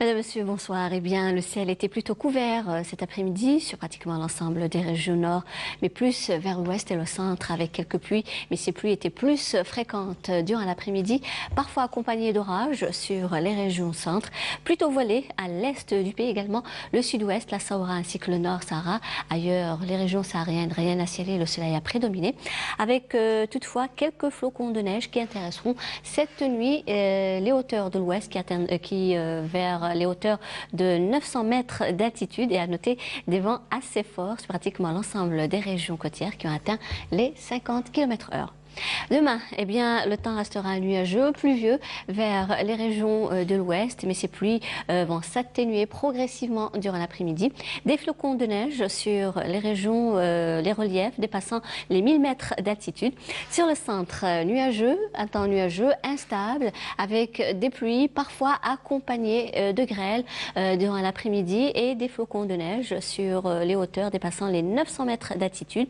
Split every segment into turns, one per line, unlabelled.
Madame, Monsieur, bonsoir. Eh bien, le ciel était plutôt couvert cet après-midi sur pratiquement l'ensemble des régions nord, mais plus vers l'ouest et le centre avec quelques pluies. Mais ces pluies étaient plus fréquentes durant l'après-midi, parfois accompagnées d'orages sur les régions centre, plutôt voilées à l'est du pays également, le sud-ouest, la Sahara ainsi que le nord Sahara. Ailleurs, les régions sahariennes, rien à ciel, le soleil a prédominé, avec toutefois quelques flocons de neige qui intéresseront cette nuit les hauteurs de l'ouest qui vers les hauteurs de 900 mètres d'altitude et à noter des vents assez forts sur pratiquement l'ensemble des régions côtières qui ont atteint les 50 km/h. Demain, eh bien, le temps restera nuageux, pluvieux vers les régions de l'ouest, mais ces pluies vont s'atténuer progressivement durant l'après-midi. Des flocons de neige sur les régions, les reliefs dépassant les 1000 mètres d'altitude. Sur le centre, nuageux, un temps nuageux, instable, avec des pluies parfois accompagnées de grêles durant l'après-midi et des flocons de neige sur les hauteurs dépassant les 900 mètres d'altitude.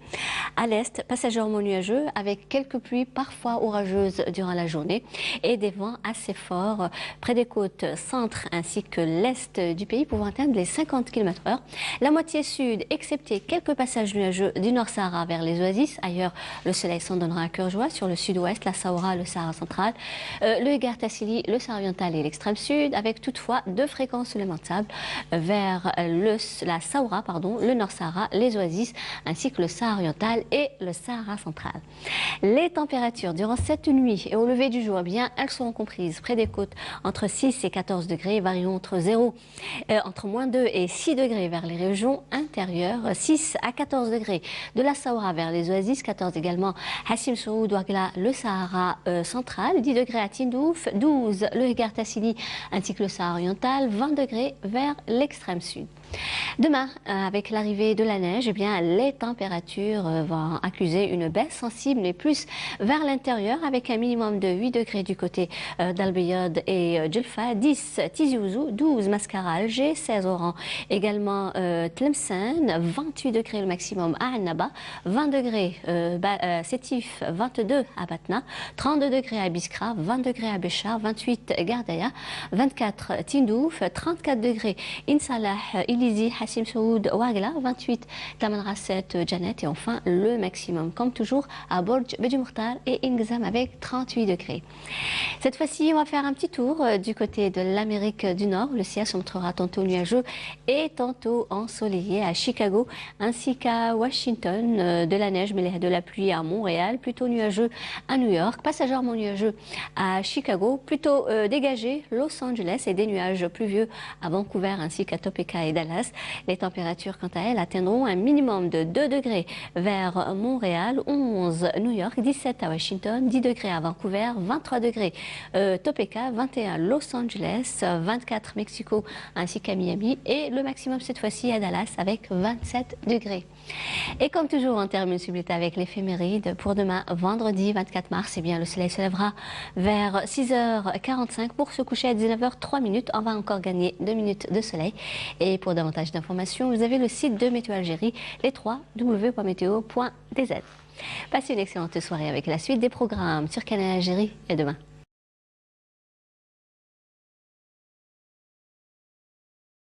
À l'est, passagèrement nuageux avec quelques pluies parfois orageuses durant la journée et des vents assez forts près des côtes centre ainsi que l'est du pays pouvant atteindre les 50 km/h. La moitié sud, excepté quelques passages nuageux du Nord Sahara vers les oasis. Ailleurs, le soleil s'en donnera à cœur joie sur le sud-ouest, la Sahara, le Sahara central, le Egart Tassili, le Sahara oriental et l'extrême sud, avec toutefois deux fréquences lamentables vers la Sahara, le Nord Sahara, les oasis ainsi que le Sahara oriental et le Sahara central. Les températures durant cette nuit et au lever du jour, eh bien, elles seront comprises près des côtes entre 6 et 14 degrés, variant entre moins 2 et 6 degrés vers les régions intérieures, 6 à 14 degrés de la Sahara vers les oasis, 14 également Hassim Soud, Ouagla, le Sahara central, 10 degrés à Tindouf, 12 le Egart Tassili ainsi que le Sahara oriental, 20 degrés vers l'extrême sud. Demain, avec l'arrivée de la neige, eh bien, les températures vont accuser une baisse sensible, mais plus vers l'intérieur, avec un minimum de 8 degrés du côté d'Al-Beyad et Djelfa, 10 Tizi Ouzou, 12 Mascara, Alger, 16 Oran, également Tlemcen, 28 degrés le maximum à Annaba, 20 degrés Sétif, 22 à Batna, 32 degrés à Biskra, 20 degrés à Béchar, 28 Gardaya, 24 Tindouf, 34 degrés Insalah, Ilizi, Hassim Soud, Ouagla, 28 Tamanrasset, Janet et enfin le maximum comme toujours à Borj Bedi Mokhtar et Ingzam avec 38 degrés. Cette fois-ci, on va faire un petit tour du côté de l'Amérique du Nord. Le ciel se montrera tantôt nuageux et tantôt ensoleillé à Chicago ainsi qu'à Washington. De la neige mais de la pluie à Montréal, plutôt nuageux à New York, passagèrement nuageux à Chicago, plutôt dégagé Los Angeles et des nuages pluvieux à Vancouver ainsi qu'à Topeka et Dallas. Les températures, quant à elles, atteindront un minimum de 2 degrés vers Montréal, 11 New York, 17 à Washington, 10 degrés à Vancouver, 23 degrés Topeka, 21 Los Angeles, 24 Mexico ainsi qu'à Miami et le maximum cette fois-ci à Dallas avec 27 degrés. Et comme toujours, on termine avec l'éphéméride. Pour demain, vendredi 24 mars, eh bien, le soleil se lèvera vers 6h45 pour se coucher à 19h03. On va encore gagner 2 minutes de soleil. Et pour davantage d'informations, vous avez le site de Météo Algérie, les 3w.meteo.dz. Passez une excellente soirée avec la suite des programmes sur Canal Algérie et demain.